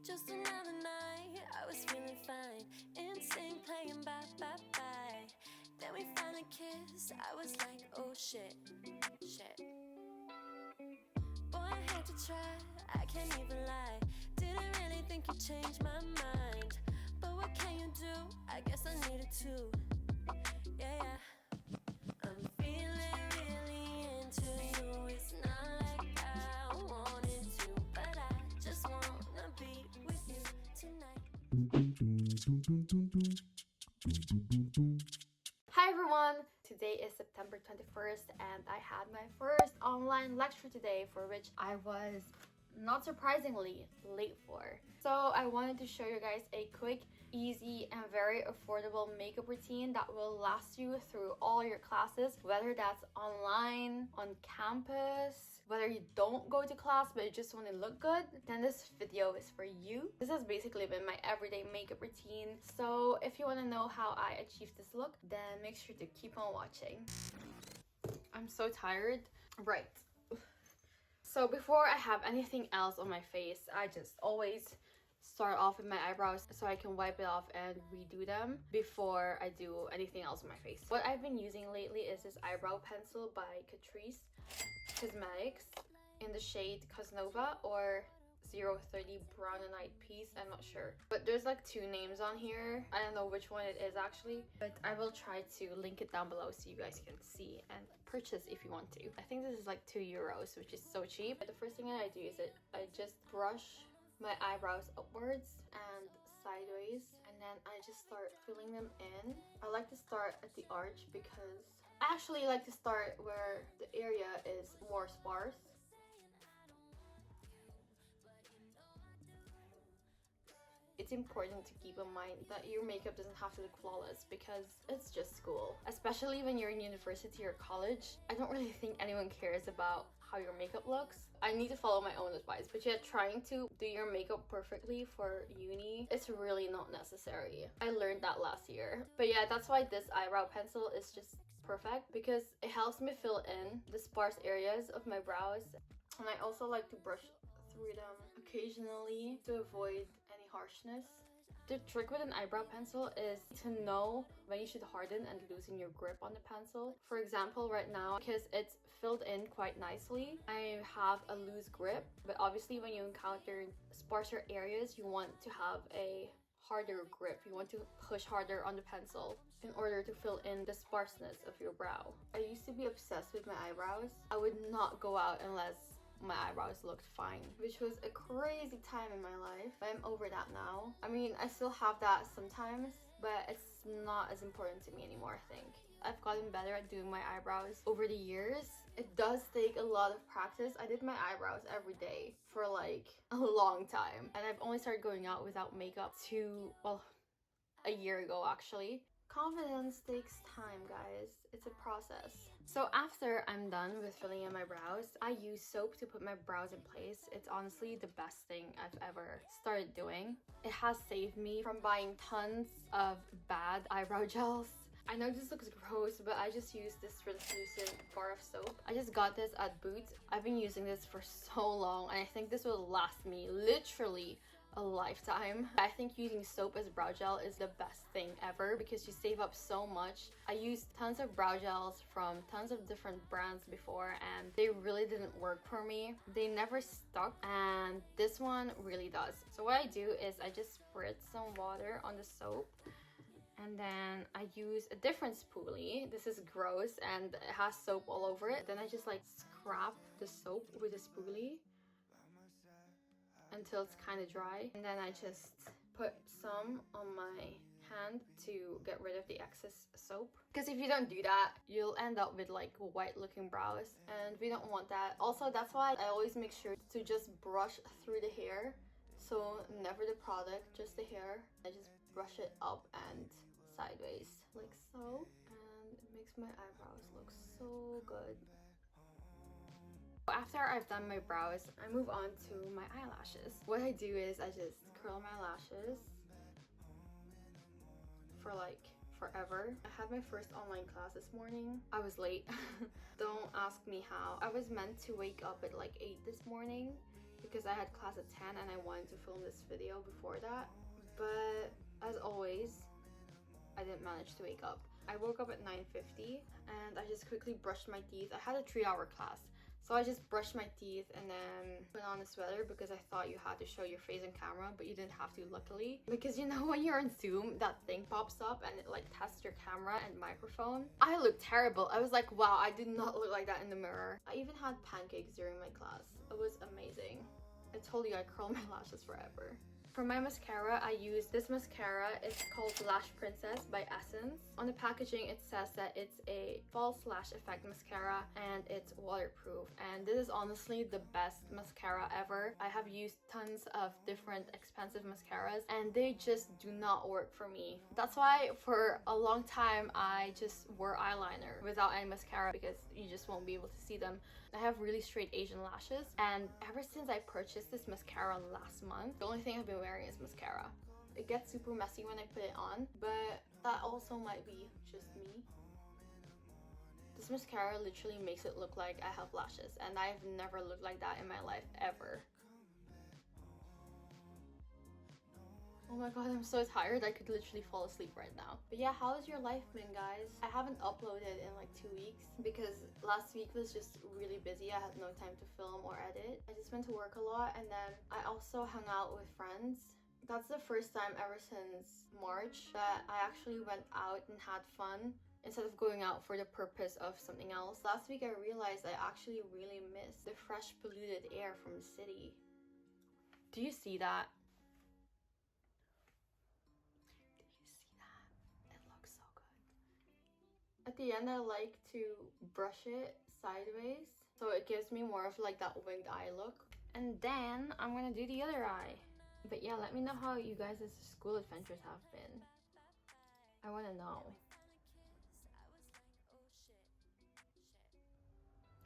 Just another night, I was feeling fine. Instinct playing bye bye bye. Then we finally kissed. I was like, oh shit, shit. Boy, I had to try. I can't even lie. Didn't really think you changed my mind. But what can you do? I guess I needed to. Yeah, yeah. I'm feeling really into you. It's not like I wanted to, but I just wanna be with you tonight. Hi everyone! Today is September 21st and I had my first online lecture today, for which I was not surprisingly late for. So I wanted to show you guys a quick, easy and very affordable makeup routine that will last you through all your classes, whether that's online, on campus, whether you don't go to class but you just want to look good, then this video is for you. This has basically been my everyday makeup routine, so if you want to know how I achieved this look, then make sure to keep on watching. I'm so tired. Right. So before I have anything else on my face, I just always start off with my eyebrows so I can wipe it off and redo them before I do anything else on my face. What I've been using lately is this eyebrow pencil by CATRICE Cosmetics in the shade Cosnova or 030 Brown and Eyed Peas. I'm not sure, but there's like two names on here. I don't know which one it is actually, but I will try to link it down below so you guys can see and purchase if you want to. I think this is like €2, which is so cheap. The first thing I do is I just brush my eyebrows upwards and sideways, and then I just start filling them in. I like to start at the arch because I actually like to start where the area is more sparse. It's important to keep in mind that your makeup doesn't have to look flawless because it's just school. Especially when you're in university or college, I don't really think anyone cares about how your makeup looks. I need to follow my own advice, but yet trying to do your makeup perfectly for uni, it's really not necessary. I learned that last year. But yeah, that's why this eyebrow pencil is just perfect because it helps me fill in the sparse areas of my brows. And I also like to brush through them occasionally to avoid any harshness. The trick with an eyebrow pencil is to know when you should harden and loosen your grip on the pencil. For example, right now, because it's filled in quite nicely, I have a loose grip, but obviously when you encounter sparser areas, you want to have a harder grip. You want to push harder on the pencil in order to fill in the sparseness of your brow. I used to be obsessed with my eyebrows. I would not go out unless my eyebrows looked fine, which was a crazy time in my life. I'm over that now. I mean, I still have that sometimes, but it's not as important to me anymore, I think. I've gotten better at doing my eyebrows over the years. It does take a lot of practice. I did my eyebrows every day for like a long time, and I've only started going out without makeup a year ago actually. Confidence takes time, guys. It's a process. So after I'm done with filling in my brows, I use soap to put my brows in place. It's honestly the best thing I've ever started doing. It has saved me from buying tons of bad eyebrow gels. I know this looks gross, but I just use this translucent bar of soap. I just got this at Boots. I've been using this for so long, and I think this will last me literally a lifetime. I think using soap as brow gel is the best thing ever because you save up so much. I used tons of brow gels from tons of different brands before and they really didn't work for me. They never stuck, and this one really does. So what I do is I just spritz some water on the soap, and then I use a different spoolie. This is gross and it has soap all over it. Then I just like scrap the soap with a spoolie until it's kind of dry, and then I just put some on my hand to get rid of the excess soap, because if you don't do that you'll end up with like white looking brows, and we don't want that. Also, that's why I always make sure to just brush through the hair, so never the product, just the hair. I just brush it up and sideways like so, and it makes my eyebrows look so good. After I've done my brows, I move on to my eyelashes. What I do is I just curl my lashes for like forever. I had my first online class this morning. I was late. Don't ask me how. I was meant to wake up at like 8 this morning because I had class at 10 and I wanted to film this video before that. But as always, I didn't manage to wake up. I woke up at 9:50 and I just quickly brushed my teeth. I had a 3-hour class. So I just brushed my teeth and then put on a sweater because I thought you had to show your face in camera, but you didn't have to, luckily. Because you know when you're on Zoom, that thing pops up and it like tests your camera and microphone. I looked terrible. I was like, wow, I did not look like that in the mirror. I even had pancakes during my class. It was amazing. I told you I curl my lashes forever. For my mascara, I use this mascara. It's called Lash Princess by Essence. On the packaging, it says that it's a false lash effect mascara and it's waterproof. And this is honestly the best mascara ever. I have used tons of different expensive mascaras and they just do not work for me. That's why for a long time, I just wore eyeliner without any mascara because you just won't be able to see them. I have really straight Asian lashes, and ever since I purchased this mascara last month, the only thing I've been wearing is mascara. It gets super messy when I put it on, but that also might be just me. This mascara literally makes it look like I have lashes, and I've never looked like that in my life ever. Oh my god, I'm so tired. I could literally fall asleep right now. But yeah, how has your life been, guys? I haven't uploaded in like 2 weeks because last week was just really busy. I had no time to film or edit. I just went to work a lot, and then I also hung out with friends. That's the first time ever since March that I actually went out and had fun instead of going out for the purpose of something else. Last week I realized I actually really miss the fresh polluted air from the city. Do you see that? At the end, I like to brush it sideways so it gives me more of like that winged eye look. And then I'm gonna do the other eye. But yeah, let me know how you guys' school adventures have been. I wanna know.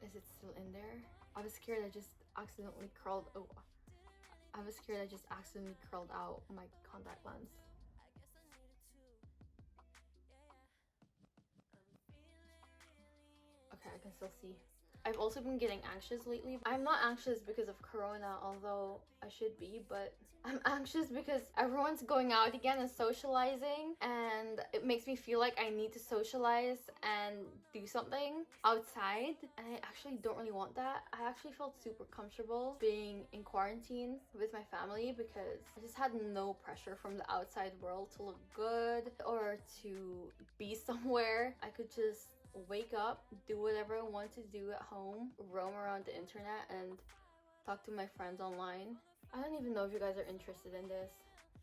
Is it still in there? I was scared I just accidentally curled. Oh, I was scared I just accidentally curled out my contact lens. Okay, I can still see. I've also been getting anxious lately. I'm not anxious because of corona, although I should be, but I'm anxious because everyone's going out again and socializing, and it makes me feel like I need to socialize and do something outside, and I actually don't really want that. I actually felt super comfortable being in quarantine with my family because I just had no pressure from the outside world to look good or to be somewhere. I could just wake up, do whatever I want to do at home, roam around the internet, and talk to my friends online. I don't even know if you guys are interested in this,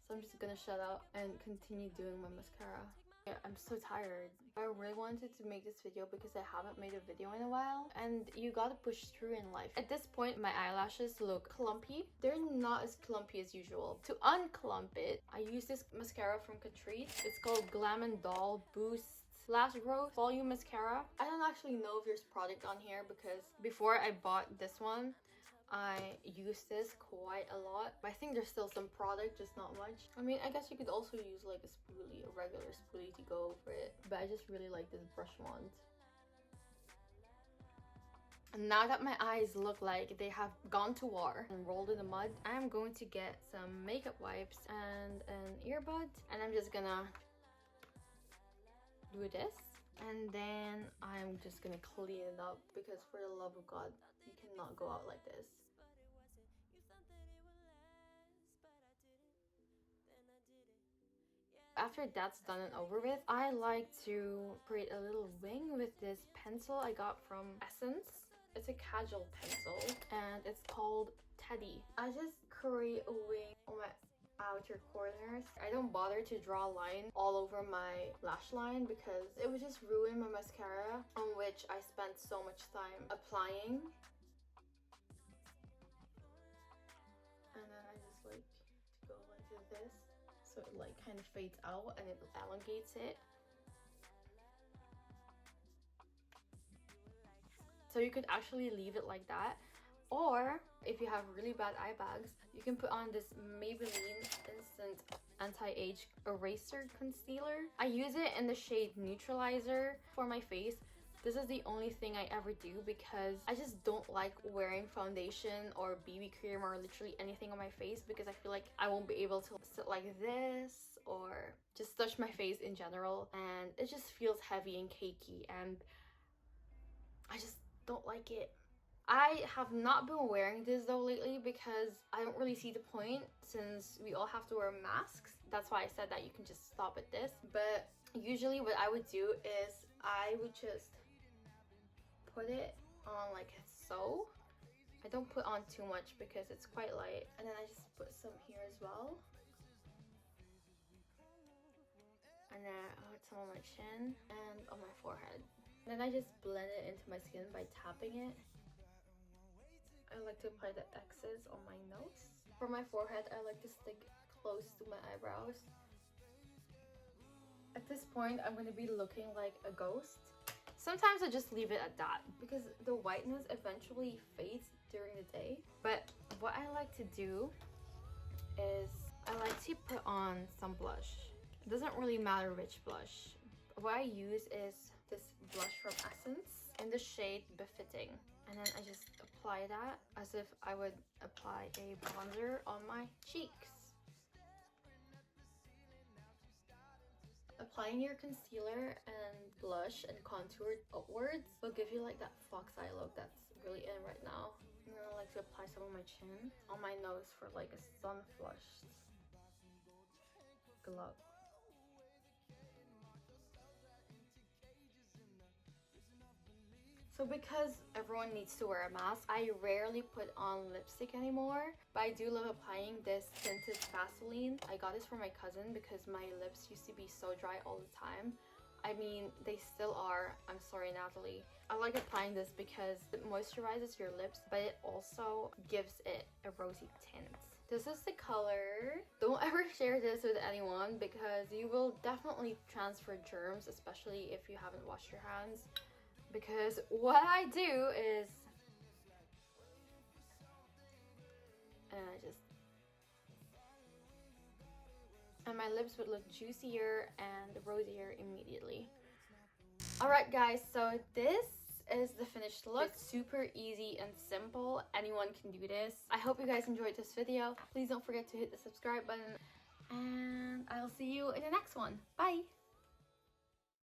so I'm just gonna shut up and continue doing my mascara. Yeah, I'm so tired. I really wanted to make this video because I haven't made a video in a while, and you gotta push through in life. At this point, my eyelashes look clumpy. They're not as clumpy as usual. To unclump it, I use this mascara from CATRICE. It's called Glam & Doll Boost Lash Growth Volume Mascara. I don't actually know if there's product on here because before I bought this one, I used this quite a lot. But I think there's still some product, just not much. I mean, I guess you could also use like a spoolie, a regular spoolie to go over it. But I just really like this brush wand. And now that my eyes look like they have gone to war and rolled in the mud, I'm going to get some makeup wipes and an earbud. And I'm just gonna do this, and then I'm just gonna clean it up because for the love of God, you cannot go out like this. After that's done and over with, I like to create a little wing with this pencil I got from Essence. It's a Kajal pencil and it's called Teddy. I just create a wing on my outer corners. I don't bother to draw a line all over my lash line because it would just ruin my mascara, on which I spent so much time applying. And then I just like to go into this so it like kind of fades out and it elongates it. So you could actually leave it like that. Or if you have really bad eye bags, you can put on this Maybelline Instant Anti-Age Eraser Concealer. I use it in the shade Neutralizer for my face This is the only thing I ever do because I just don't like wearing foundation or BB cream or literally anything on my face because I feel like I won't be able to sit like this or just touch my face in general, and it just feels heavy and cakey and I just don't like it. I have not been wearing this though lately because I don't really see the point since we all have to wear masks. That's why I said that you can just stop at this. But usually what I would do is I would just put it on like so. I don't put on too much because it's quite light. And then I just put some here as well. And then I put some on my chin and on my forehead. And then I just blend it into my skin by tapping it. I like to apply the X's on my nose. For my forehead, I like to stick close to my eyebrows. At this point, I'm going to be looking like a ghost. Sometimes I just leave it at that because the whiteness eventually fades during the day. But what I like to do is I like to put on some blush. It doesn't really matter which blush. What I use is this blush from Essence in the shade Befitting. And then I just apply that as if I would apply a bronzer on my cheeks. Applying your concealer and blush and contour upwards will give you like that fox eye look that's really in right now. And then I like to apply some on my chin, on my nose for like a sun-flushed glow. So because everyone needs to wear a mask, I rarely put on lipstick anymore, but I do love applying this tinted Vaseline. I got this from my cousin because my lips used to be so dry all the time. I mean, they still are. I'm sorry, Natalie. I like applying this because it moisturizes your lips, but it also gives it a rosy tint. This is the color. Don't ever share this with anyone because you will definitely transfer germs, especially if you haven't washed your hands. Because what I do is, and my lips would look juicier and rosier immediately. Alright guys, so this is the finished look. It's super easy and simple. Anyone can do this. I hope you guys enjoyed this video. Please don't forget to hit the subscribe button and I'll see you in the next one. Bye!